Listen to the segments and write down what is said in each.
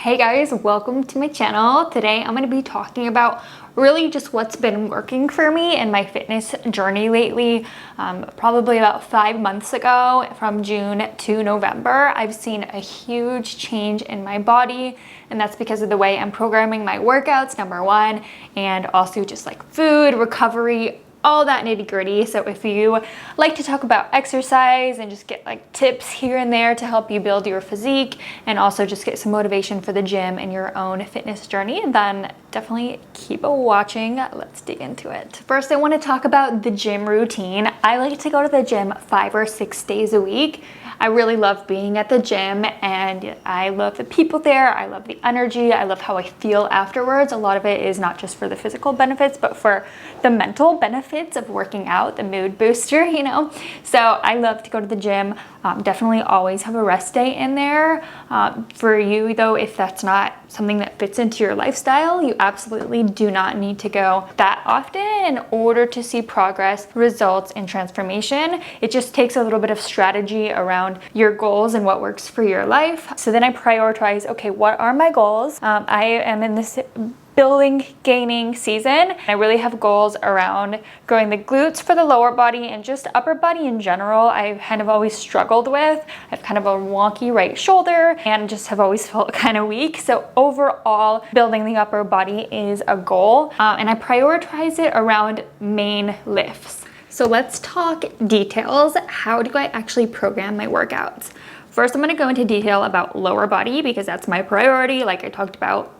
Hey guys, welcome to my channel. Today I'm going to be talking about really just what's been working for me in my fitness journey lately. Probably about 5 months ago, from June to November, I've seen a huge change in my body, and that's because of the way I'm programming my workouts, number one, and also just like food, recovery, all that nitty gritty. So if you like to talk about exercise and just get like tips here and there to help you build your physique and also just get some motivation for the gym and your own fitness journey, then definitely keep watching. Let's dig into it. First, I want to talk about the gym routine. I like to go to the gym 5 or 6 days a week. I really love being at the gym and I love the people there. I love the energy. I love how I feel afterwards. A lot of it is not just for the physical benefits, but for the mental benefits of working out, the mood booster, you know? So I love to go to the gym. Definitely always have a rest day in there. For you though, if that's not something that fits into your lifestyle, you absolutely do not need to go that often in order to see progress, results, and transformation. It just takes a little bit of strategy around your goals and what works for your life. So then I prioritize, okay, what are my goals? I am in this building, gaining season. I really have goals around growing the glutes for the lower body and just upper body in general. I've kind of always struggled with. I have kind of a wonky right shoulder and just have always felt kind of weak. So overall, building the upper body is a goal. And I prioritize it around main lifts. So let's talk details. How do I actually program my workouts? First, I'm going to go into detail about lower body because that's my priority. Like I talked about,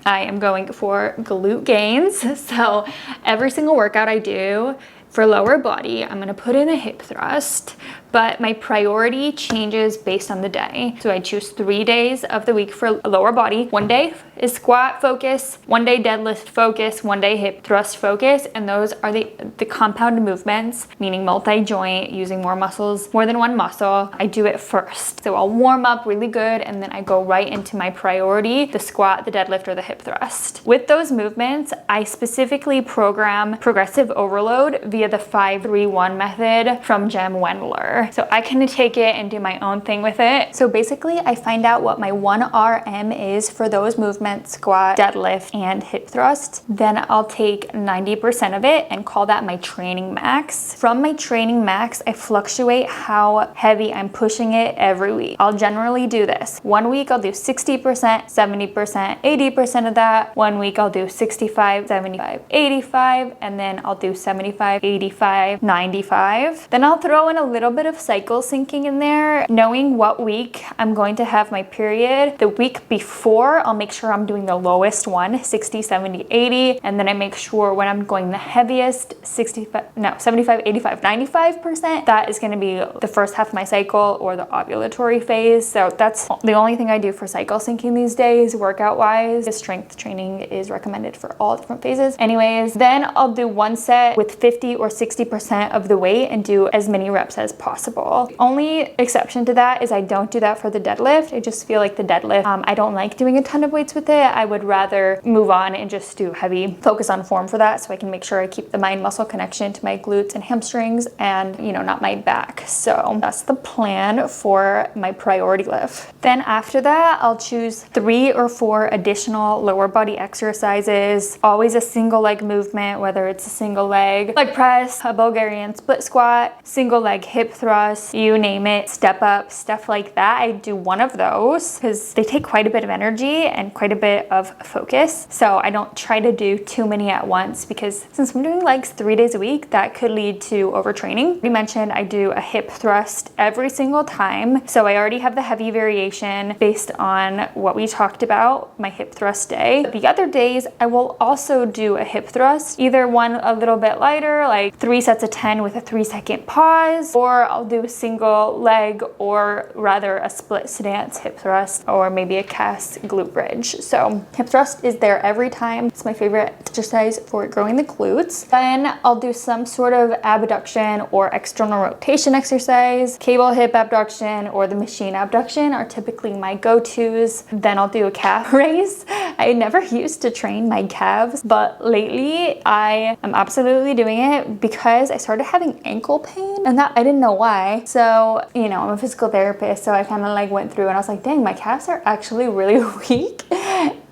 I am going for glute gains. So every single workout I do for lower body, I'm gonna put in a hip thrust, but my priority changes based on the day. So I choose 3 days of the week for lower body. 1 day is squat focus, 1 day deadlift focus, 1 day hip thrust focus, and those are the compound movements, meaning multi-joint, using more muscles, more than one muscle. I do it first. So I'll warm up really good, and then I go right into my priority, the squat, the deadlift, or the hip thrust. With those movements, I specifically program progressive overload via the 5-3-1 method from Jem Wendler. So I can take it and do my own thing with it. So basically I find out what my 1 RM is for those movements, squat, deadlift, and hip thrust. Then I'll take 90% of it and call that my training max. From my training max, I fluctuate how heavy I'm pushing it every week. I'll generally do this. 1 week I'll do 60%, 70%, 80% of that. 1 week I'll do 65, 75, 85, and then I'll do 75, 85, 95. Then I'll throw in a little bit of cycle syncing in there, knowing what week I'm going to have my period. The week before, I'll make sure I'm doing the lowest one, 60, 70, 80, and then I make sure when I'm going the heaviest, 75, 85, 95%, that is going to be the first half of my cycle or the ovulatory phase. So that's the only thing I do for cycle syncing these days, workout wise. Strength training is recommended for all different phases. Anyways, then I'll do 1 set with 50 or 60% of the weight and do as many reps as possible. The only exception to that is I don't do that for the deadlift. I just feel like the deadlift, I don't like doing a ton of weights with it. I would rather move on and just do heavy focus on form for that, so I can make sure I keep the mind muscle connection to my glutes and hamstrings and, you know, not my back. So that's the plan for my priority lift. Then after that, I'll choose 3 or 4 additional lower body exercises, always a single leg movement, whether it's a single leg press, a Bulgarian split squat, single leg hip thrust, you name it, step up, stuff like that. I do 1 of those because they take quite a bit of energy and quite a bit of focus. So I don't try to do too many at once because since I'm doing legs 3 days a week, that could lead to overtraining. We mentioned I do a hip thrust every single time. So I already have the heavy variation based on what we talked about, my hip thrust day. The other days, I will also do a hip thrust, either one a little bit lighter, like 3 sets of 10 with a 3-second pause, or I'll do a single leg, or rather a split stance hip thrust, or maybe a cast glute bridge. So hip thrust is there every time. It's my favorite exercise for growing the glutes. Then I'll do some sort of abduction or external rotation exercise. Cable hip abduction or the machine abduction are typically my go-tos. Then I'll do a calf raise I never used to train my calves, but lately I am absolutely doing it because I started having ankle pain, and that I didn't know why. So, you know, I'm a physical therapist, so I kind of like went through and I was like, dang, my calves are actually really weak.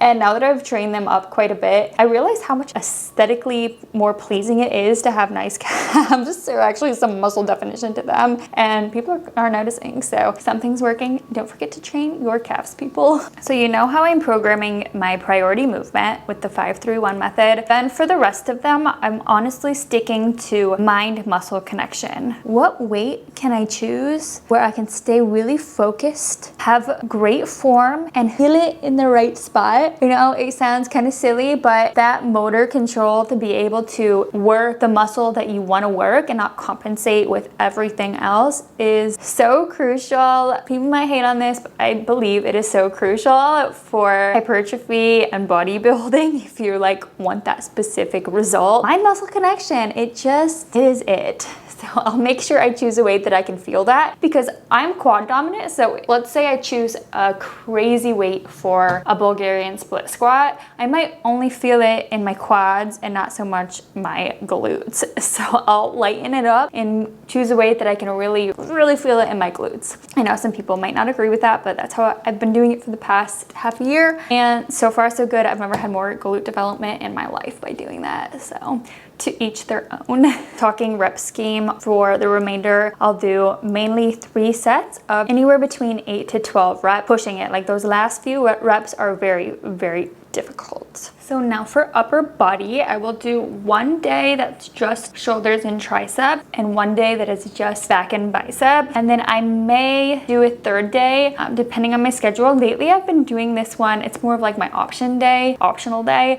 And now that I've trained them up quite a bit, I realized how much aesthetically more pleasing it is to have nice calves. There are actually some muscle definition to them, and people are noticing. So something's working. Don't forget to train your calves, people. So you know how I'm programming my priority movement with the 5-3-1 method. Then for the rest of them, I'm honestly sticking to mind-muscle connection. What weight can I choose where I can stay really focused, have great form, and feel it in the right spot? You know, it sounds kind of silly, but that motor control to be able to work the muscle that you want to work and not compensate with everything else is so crucial. People might hate on this, but I believe it is so crucial for hypertrophy and bodybuilding if you like want that specific result. Mind muscle connection, it just is it. So I'll make sure I choose a weight that I can feel that, because I'm quad dominant. So let's say I choose a crazy weight for a Bulgarian split squat. I might only feel it in my quads and not so much my glutes. So I'll lighten it up and choose a weight that I can really feel it in my glutes. I know some people might not agree with that, but that's how I've been doing it for the past half a year. And so far so good. I've never had more glute development in my life by doing that. So to each their own. Talking rep scheme for the remainder, I'll do mainly 3 sets of anywhere between 8 to 12 reps, pushing it. Like those last few reps are very difficult. So now for upper body, I will do one day that's just shoulders and tricep, and one day that is just back and bicep. And then I may do a third day, depending on my schedule. Lately, I've been doing this one. It's more of like my optional day.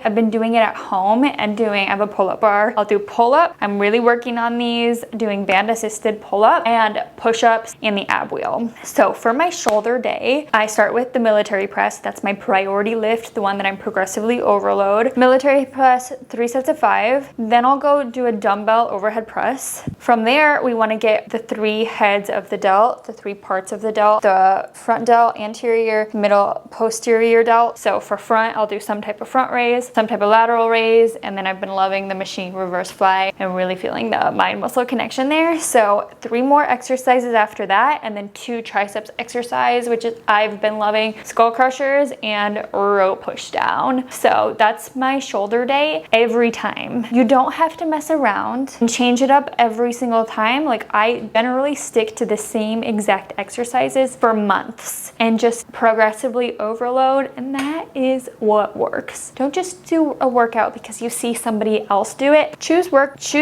I've been doing it at home and I have a pull-up bar. I'll do pull-up. I'm really working on these, doing band-assisted pull-up and push-ups and the ab wheel. So for my shoulder day, I start with the military press. That's my priority lift, the one that I'm progressively overloading. Military press, 3 sets of 5. Then I'll go do a dumbbell overhead press. From there, we want to get the 3 heads of the delt, the 3 parts of the delt, the front delt, anterior, middle, posterior delt. So for front, I'll do some type of front raise, some type of lateral raise, and then I've been loving the machine reverse fly and really feeling the mind muscle connection there. So 3 more exercises after that, and then 2 triceps exercise, which is I've been loving, skull crushers and row push down. So that's my shoulder day every time. You don't have to mess around and change it up every single time. Like I generally stick to the same exact exercises for months and just progressively overload, and that is what works. Don't just do a workout because you see somebody else do it. Choose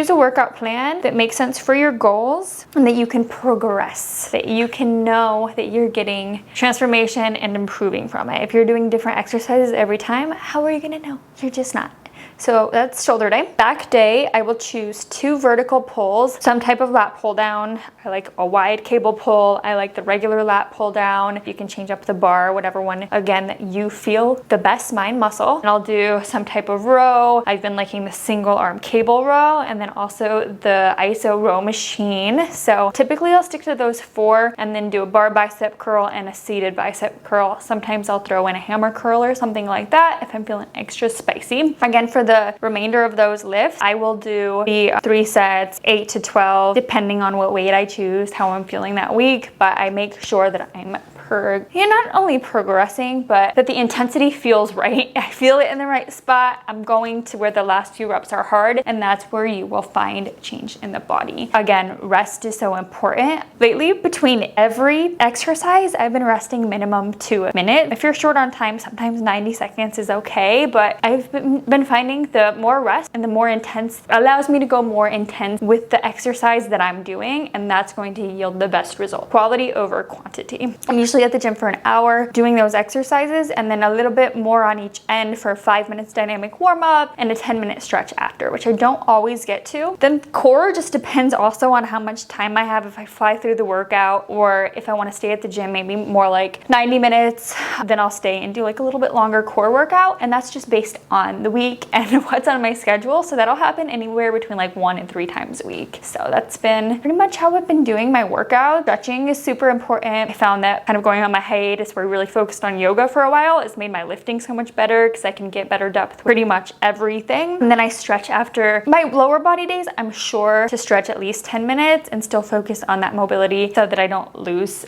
a workout plan that makes sense for your goals and that you can progress, that you can know that you're getting transformation and improving from it. If you're doing different exercises every time, how are you gonna know? You're just not. So that's shoulder day. Back day, I will choose 2 vertical pulls, some type of lat pull down. I like a wide cable pull. I like the regular lat pull down. You can change up the bar, whatever one, again, that you feel the best mind muscle. And I'll do some type of row. I've been liking the single arm cable row, and then also the ISO row machine. So typically I'll stick to those 4 and then do a bar bicep curl and a seated bicep curl. Sometimes I'll throw in a hammer curl or something like that if I'm feeling extra spicy. Again, for the remainder of those lifts, I will do the 3 sets, 8 to 12, depending on what weight I choose, how I'm feeling that week, but I make sure that I'm not only progressing, but that the intensity feels right. I feel it in the right spot. I'm going to where the last few reps are hard, and that's where you will find change in the body. Again, rest is so important. Lately, between every exercise, I've been resting minimum 2 minutes. If you're short on time, sometimes 90 seconds is okay, but I've been finding the more rest and the more intense allows me to go more intense with the exercise that I'm doing, and that's going to yield the best result. Quality over quantity. I'm usually at the gym for an hour doing those exercises, and then a little bit more on each end for 5 minutes dynamic warm up and a 10-minute stretch after, which I don't always get to. Then core just depends also on how much time I have, if I fly through the workout, or if I want to stay at the gym maybe more like 90 minutes, then I'll stay and do like a little bit longer core workout, and that's just based on the week and what's on my schedule. So that'll happen anywhere between like 1 and 3 times a week. So that's been pretty much how I've been doing my workout. Stretching is super important. I found that kind of going on my hiatus where I really focused on yoga for a while, it's made my lifting so much better because I can get better depth with pretty much everything. And then I stretch after my lower body days. I'm sure to stretch at least 10 minutes and still focus on that mobility so that I don't lose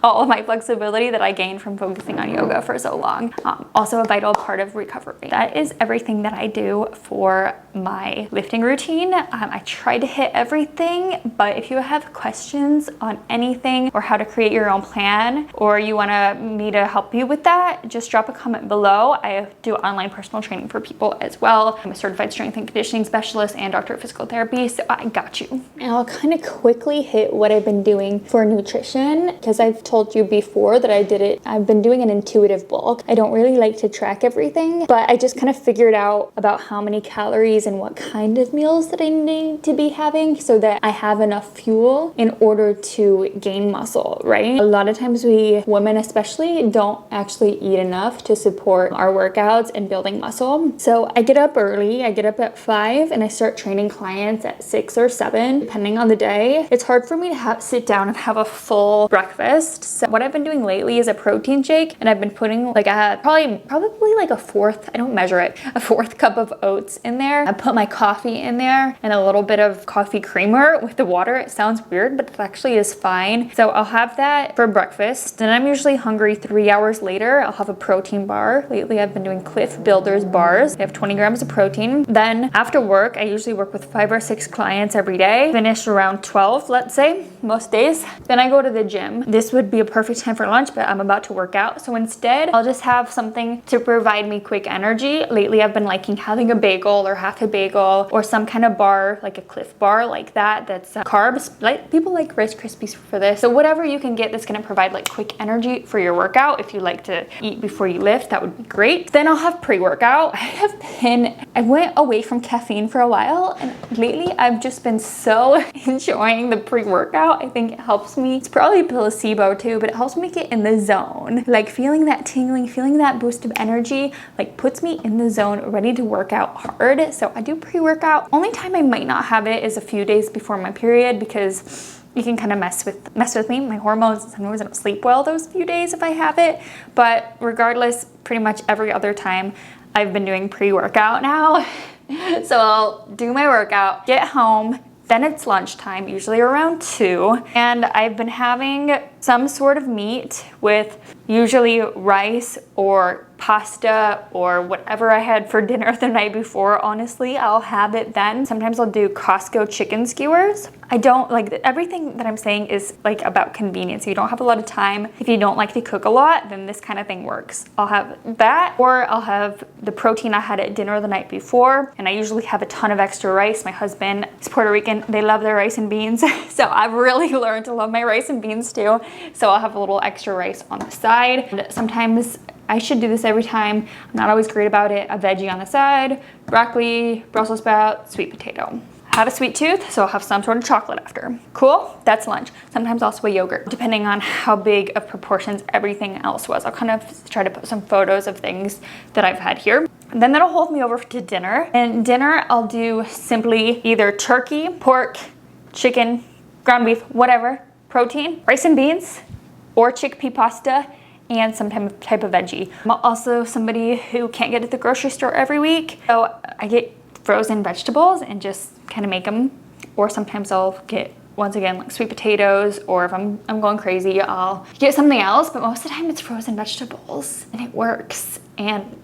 all of my flexibility that I gained from focusing on yoga for so long. Also a vital part of recovery. That is everything that I do for my lifting routine. I try to hit everything, but if you have questions on anything or how to create your own plan, or you want me to help you with that, just drop a comment below. I do online personal training for people as well. I'm a certified strength and conditioning specialist and doctor of physical therapy, so I got you. And I'll kind of quickly hit what I've been doing for nutrition, because I've told you before that I've been doing an intuitive bulk. I don't really like to track everything, but I just kind of figured out about how many calories and what kind of meals that I need to be having so that I have enough fuel in order to gain muscle, right? A lot of times we women especially don't actually eat enough to support our workouts and building muscle. So I get up early. I get up at 5 and I start training clients at 6 or 7 depending on the day. It's hard for me to sit down and have a full breakfast. So what I've been doing lately is a protein shake, and I've been putting like probably like a fourth, I don't measure it, a fourth cup of oats in there. I put my coffee in there and a little bit of coffee creamer with the water. It sounds weird, but it actually is fine. So I'll have that for breakfast. Then I'm usually hungry 3 hours later. I'll have a protein bar. Lately I've been doing Cliff Builders bars. They have 20 grams of protein. Then after work, I usually work with 5 or 6 clients every day. Finish around 12, let's say, most days. Then I go to the gym. This would be a perfect time for lunch, but I'm about to work out. So instead, I'll just have something to provide me quick energy. Lately, I've been liking having a bagel or half a bagel or some kind of bar, like a Cliff bar like that, that's carbs. Like people like Rice Krispies for this. So whatever you can get that's gonna provide like quick energy for your workout. If you like to eat before you lift, that would be great. Then I'll have pre-workout. I went away from caffeine for a while, and lately I've just been so enjoying the pre-workout. I think it helps me. It's probably placebo too, but it helps me get in the zone. Like feeling that tingling, feeling that boost of energy, like puts me in the zone, ready to work out hard. So I do pre-workout. Only time I might not have it is a few days before my period, because you can kind of mess with me, my hormones. Sometimes I don't sleep well those few days if I have it. But regardless, pretty much every other time I've been doing pre-workout now. So I'll do my workout, get home, then it's lunchtime, usually around 2, and I've been having some sort of meat with usually rice or pasta or whatever I had for dinner the night before. Honestly, I'll have it then. Sometimes I'll do Costco chicken skewers. I don't like everything that I'm saying is like about convenience. You don't have a lot of time. If you don't like to cook a lot, then this kind of thing works. I'll have that, or I'll have the protein I had at dinner the night before, and I usually have a ton of extra rice. My husband is Puerto Rican. They love their rice and beans. So I've really learned to love my rice and beans too. So I'll have a little extra rice on the side. And sometimes I should do this every time. I'm not always great about it. A veggie on the side, broccoli, Brussels sprout, sweet potato. I have a sweet tooth, so I'll have some sort of chocolate after. Cool, that's lunch. Sometimes also a yogurt, depending on how big of proportions everything else was. I'll kind of try to put some photos of things that I've had here. And then that'll hold me over to dinner. And dinner, I'll do simply either turkey, pork, chicken, ground beef, whatever, protein, rice and beans, or chickpea pasta, and some type of veggie. I'm also somebody who can't get to the grocery store every week, so I get frozen vegetables and just kind of make them. Or sometimes I'll get, once again, like sweet potatoes, or if I'm going crazy, I'll get something else, but most of the time it's frozen vegetables, and it works. And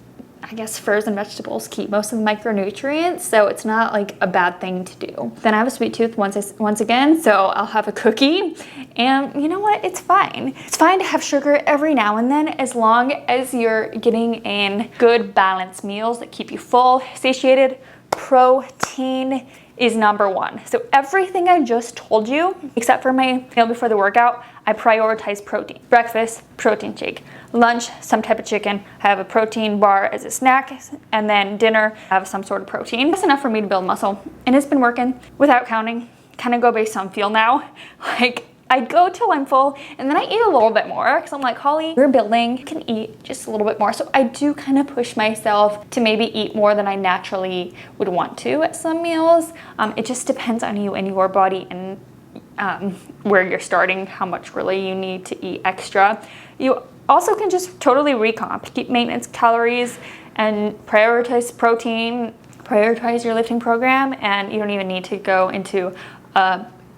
I guess frozen vegetables keep most of the micronutrients, so it's not like a bad thing to do. Then I have a sweet tooth once again, so I'll have a cookie, and you know what? It's fine. It's fine to have sugar every now and then, as long as you're getting in good balanced meals that keep you full, satiated. Protein is number one. So everything I just told you, except for my meal before the workout, I prioritize protein. Breakfast, protein shake. Lunch, some type of chicken. I have a protein bar as a snack. And then dinner, I have some sort of protein. That's enough for me to build muscle. And it's been working without counting. Kind of go based on feel now. Like, I go till I'm full, and then I eat a little bit more, because I'm like, Holly, you're building, you can eat just a little bit more. So I do kind of push myself to maybe eat more than I naturally would want to at some meals. It just depends on you and your body and where you're starting, how much really you need to eat extra. You also can just totally recomp, keep maintenance calories, and prioritize protein, prioritize your lifting program, and you don't even need to go into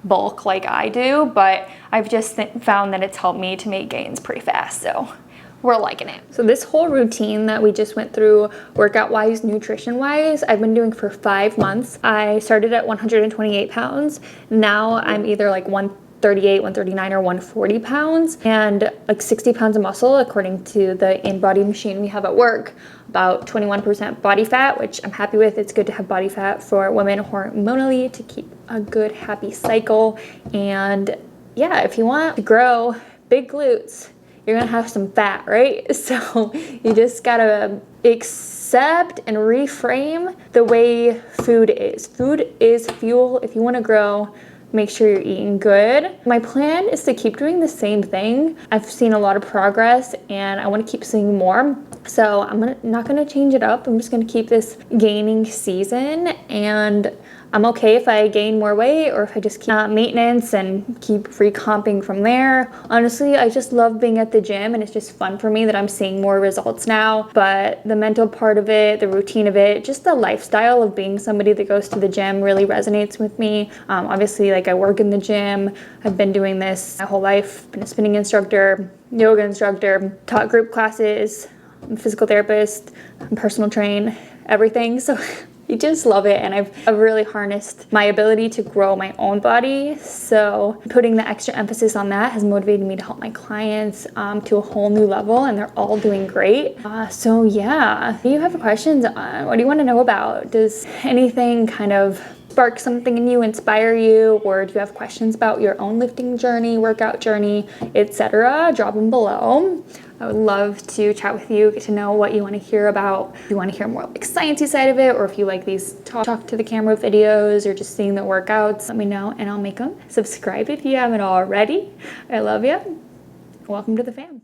bulk like I do, but I've just found that it's helped me to make gains pretty fast, so we're liking it. So this whole routine that we just went through, workout-wise, nutrition-wise, I've been doing for 5 months. I started at 128 pounds. Now I'm either like 138, 139, or 140 pounds, and like 60 pounds of muscle according to the in-body machine we have at work. About 21% body fat, which I'm happy with. It's good to have body fat for women hormonally to keep a good, happy cycle. And yeah, if you want to grow big glutes, you're gonna have some fat, right? So you just gotta accept and reframe the way food is. Food is fuel. If you wanna grow, make sure you're eating good. My plan is to keep doing the same thing. I've seen a lot of progress and I want to keep seeing more. So I'm not going to change it up. I'm just going to keep this gaining season, and I'm okay if I gain more weight or if I just keep maintenance and keep recomping from there. Honestly, I just love being at the gym, and it's just fun for me that I'm seeing more results now. But the mental part of it, the routine of it, just the lifestyle of being somebody that goes to the gym really resonates with me. Obviously, like I work in the gym. I've been doing this my whole life. Been a spinning instructor, yoga instructor, taught group classes. I'm a physical therapist, I'm personal train, everything. So you just love it, and I've really harnessed my ability to grow my own body. So putting the extra emphasis on that has motivated me to help my clients to a whole new level, and they're all doing great. So yeah, do you have questions? What do you want to know about? Does anything kind of spark something in you, inspire you, or do you have questions about your own lifting journey, workout journey, etc.? Drop them below. I would love to chat with you, get to know what you want to hear about. If you want to hear more like sciencey side of it, or if you like these talk to the camera videos or just seeing the workouts, let me know and I'll make them. Subscribe if you haven't already. I love you. Welcome to the fam.